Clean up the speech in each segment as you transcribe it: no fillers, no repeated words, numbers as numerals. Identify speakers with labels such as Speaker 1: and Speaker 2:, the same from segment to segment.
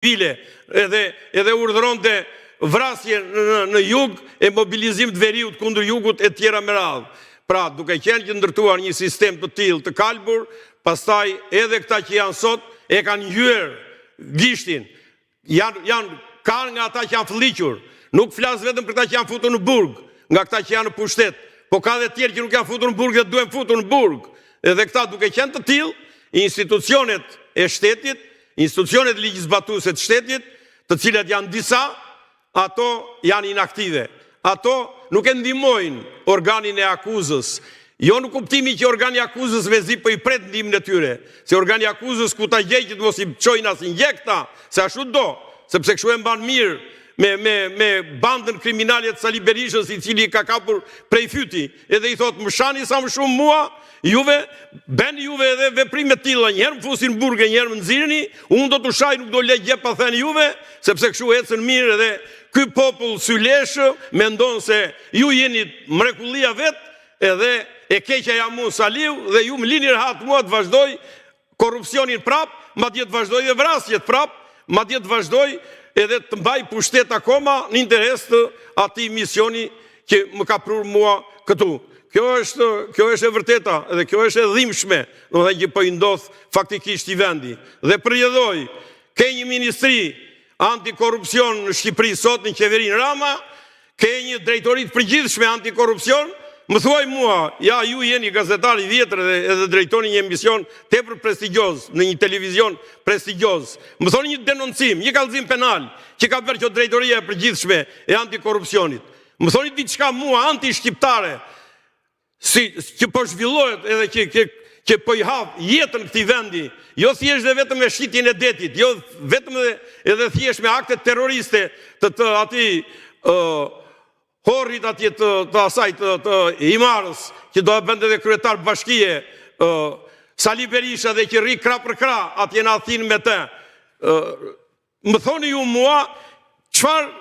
Speaker 1: civile edhe urdhëronte vrasje në jug e mobilizim të veriut kundër jugut e tjera me radhë. Pra, duke qenë që ndërtuar një sistem të tillë të kalbur, pastaj edhe këta që janë sot e kanë hyer gishtin. Kanë nga ata që janë fëlliqur. Nuk flas vetëm për këta që janë futur në burg, nga këta që janë në pushtet, po ka dhe tjerë që nuk janë futur në burg dhe duhen futur në burg. Edhe këta duke qenë të tillë, institucionet e shtetit, institucionet ligjzbatuese të shtetit, të cilat janë disa, ato janë inaktive. Ato nuk e ndihmojnë organin e akuzës. Jo në kuptimi që organi i akuzës vezi po i pret ndihmën e tyre, se organi i akuzës ku ta gjej që të mos i çojnë as injekta, se ashtu do, sepse kështu e mban mirë me bandën kriminale të Sali Berishës, i cili ka kapur prej fyti, edhe i thot më shani sa më shumë mua, juve, beni juve edhe veprime të tilla, njëherë më fusin në burg e njëherë më nxirrni, unë do të shaj, nuk do lej gjep pa thënë juve, sepse kështu ecën mirë edhe ky popull syleshë mendon se ju jeni mrekullia vet, edhe e keqja jam unë Saliu dhe ju më lini rehat mua të vazhdoj korrupsionin prap, madje të vazhdoj dhe vrasjet prap, madje të vazhdoj edhe të mbaj pushtet akoma në interes të atij misioni që më ka prur mua këtu. Kjo është e vërteta dhe kjo është e dhimbshme, domethënë që po i ndodh faktikisht i vendi. Dhe përjedhoj, ke një ministri antikorrupsion në Shqipëri sot në qeverinë Rama, ke një drejtori të përgjithshme antikorrupsion. Më thuaj mua, ja ju jeni gazetar i vjetër edhe drejtoni një emision tepër prestigjioz në një televizion prestigjioz. Më thoni një denoncim, një kallëzim penal që ka bërë kjo drejtoria e përgjithshme e antikorrupsionit. Më thoni diçka mua anti-shqiptare, që po zhvillohet edhe që po i hap jetën këtij vendi, jo thjesht dhe vetëm me shitjen e detit, jo vetëm edhe thjesht me akte terroriste të atij horrit atje të asaj të Himarës, që do e bënte dhe kryetar bashkie, Sali Berisha dhe që rri krah për krah atje në Athinë me të. Më thoni ju mua, çfarë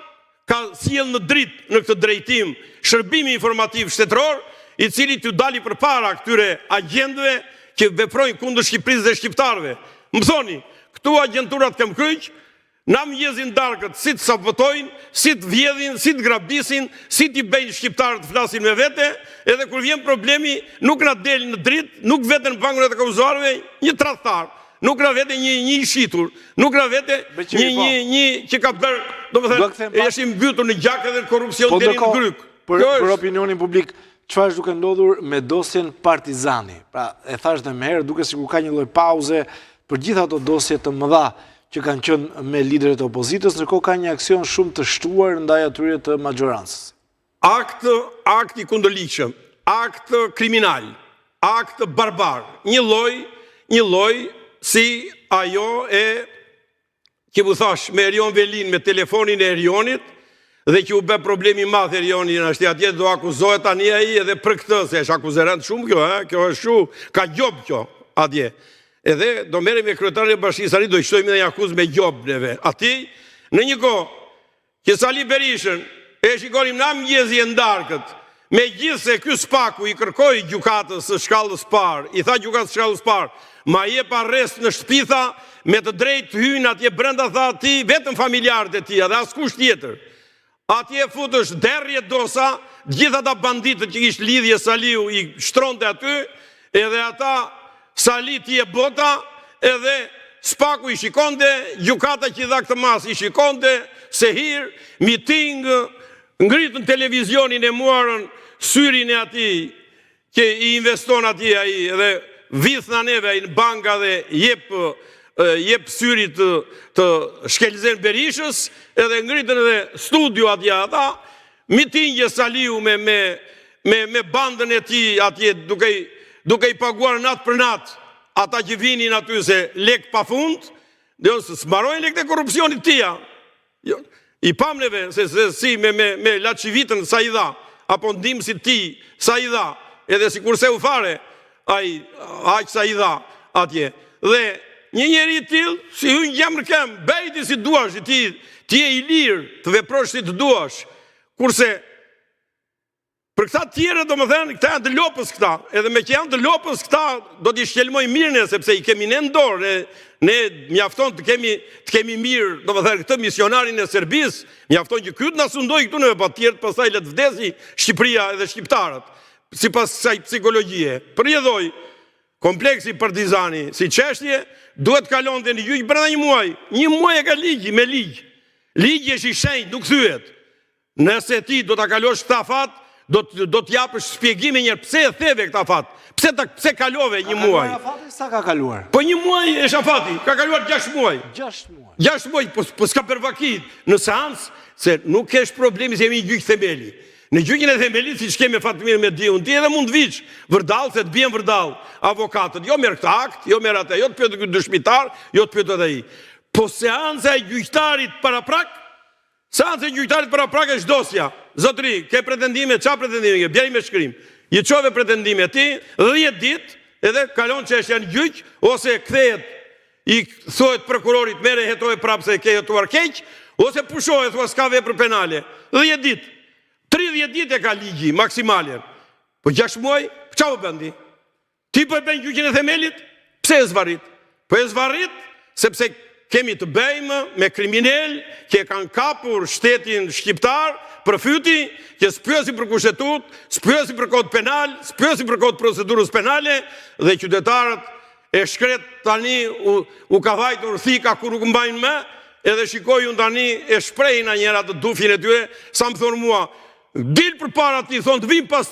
Speaker 1: ka sjell në dritë në këtë drejtim shërbimi informativ shtetëror, i cili t'u dali përpara këtyre agjendëve që veprojnë kundër Shqipërisë dhe shqiptarëve. Më thoni, këtu agjenturat kam kryq, na mëngjesin darkët, si të sabotojnë, si të vjedhin, si të grabisin, si t'i bëjnë shqiptarët të flasin me vete, edhe kur vjen problemi, nuk na del në dritë, nuk veten në bangun e të kauzuarve një tradhtar, nuk na vete një i shitur, nuk na vete një që ka bërë, domethënë, është i mbytur në gjak edhe në korrupsion deri në gryk.
Speaker 2: Për opinionin publik, çfarë është duke ndodhur me dosjen Partizani? Pra, e thash edhe më herë, duke sikur ka një lloj pauze për gjithë ato dosje të mëdha që kanë qenë me liderët e opozitës, ndërkohë ka një aksion shumë të shtuar ndaj atyre të majorancës.
Speaker 1: Akt i kundërligjshëm, akt kriminal, akt barbar, një lloj si ajo që u thash me Erion Velin, me telefonin e Erionit, dhe që u bë problemi i madh Erionit, ashtu atje do akuzohet tani ai edhe për këtë, se është akuzerant shumë kjo, kjo është shumë, ka gjob kjo atje. Edhe do merrem me kryetarin e Bashkisë Sali, do i shtojmë edhe një akuzë me gjob neve. Ati, në një kohë që Sali Berishën e shikonim na mëngjesi e ndarkët, megjithse ky Spaku i kërkoi gjykatës së shkallës parë, i tha gjykatës së shkallës parë, ma jep arrest në shtëpi tha, me të drejtë hyn atje brenda tha ti, vetëm familjarët e tij dhe askush tjetër. Atje futësh derrje dosa, gjithë ata banditët që kishte lidhje Saliu i shtronte aty, edhe ata Sali ti e bota, edhe Spaku i shikonte, gjykata që i dha këtë mas i shikonte, se hir, miting, ngritën televizionin e muarën syrin e atij që i investon atij ai, edhe vithna neve ai në banka dhe jep syrit të Shkelzen Berishës, edhe ngritën edhe studio atje ata, mitingje Saliu me bandën e tij atje duke i paguar natë për natë ata që vinin aty se lek pa fund, dhe s'mbarojnë lek të korrupsionit tia. I pam neve se si me Laçivitën sa i dha, apo ndihmësit ti sa i dha, edhe si kurse u fare, aq sa i dha atje. Dhe një njeri tillë, si hyn gjemër kem, bejti si duash, ti je i lirë të veprosh si të duash, kurse Për këta tjere, do më thënë, këta janë të lopës këta, edhe me që janë të lopës këta, do t'i shqelmoj mirë ne, sepse i kemi ne ndorë, ne mjafton të kemi mirë, do më thënë, këtë misionarin e Serbis, mjafton që këtë në sundoj këtu në pa tjertë, pasaj letë vdesi Shqipëria edhe Shqiptarët, si pas kësaj psikologjie. Përjedhoj, kompleksi partizani, si qeshtje, duhet kalon dhe një gjyq brenda një muaj e ka ligji, me ligj. Ligji është i shenjtë, nuk thyet. Nëse ti do t'a kalosh këta fat, do t'japësh shpjegime njërë, pse e theve këta fat, pse kalove një muaj.
Speaker 2: Ka kaluar afati, sa ka kaluar?
Speaker 1: Po një muaj e shafati, ka kaluar 6 muaj.
Speaker 2: 6 muaj.
Speaker 1: 6 muaj, po s'ka përvakit në seancë, se nuk kesh problemi se jemi një gjyq themeli. Në gjyqin e themelit, si që kemi Fatmir me diun, ti edhe mund të viç vërdall, se të bjen vërdall avokatët, jo merr këtë akt, jo merr atë, jo të pyet këtë dëshmitar, jo të pyet edhe ai. Po seanca e gjyqtarit paraprak, seanca e gjyqtarit paraprak është dosja. Zotëri, ke pretendime, qa pretendime ke? Bjeri me shkrim. I qove pretendime ti, 10 ditë, edhe kalon që është janë gjyq, ose kthehet, i thohet prokurorit, mere hetohet prapë se ke jetuar keq, ose pushohet, thua s'ka vepër penale. 10 ditë. 30 ditë e ka ligji, maksimale. Po 6 muaj, qa u bëndi? Ti po e bëjnë gjyqin e themelit? Pse e zvarit? Po e zvarit, sepse kemi të bëjmë me kriminel, që kanë kapur shtetin shqiptar, për fyti, që s'pyesi për kushtetut, s'pyesi për kod penal, s'pyesi për kod procedurës penale, dhe qytetarët e shkret tani u ka vajtur thika kur u këmbajnë me, edhe shikojun tani e shprejnë a njëra të dufin e tyre, sa më thonë mua, dilë për para ti, thonë të vim pas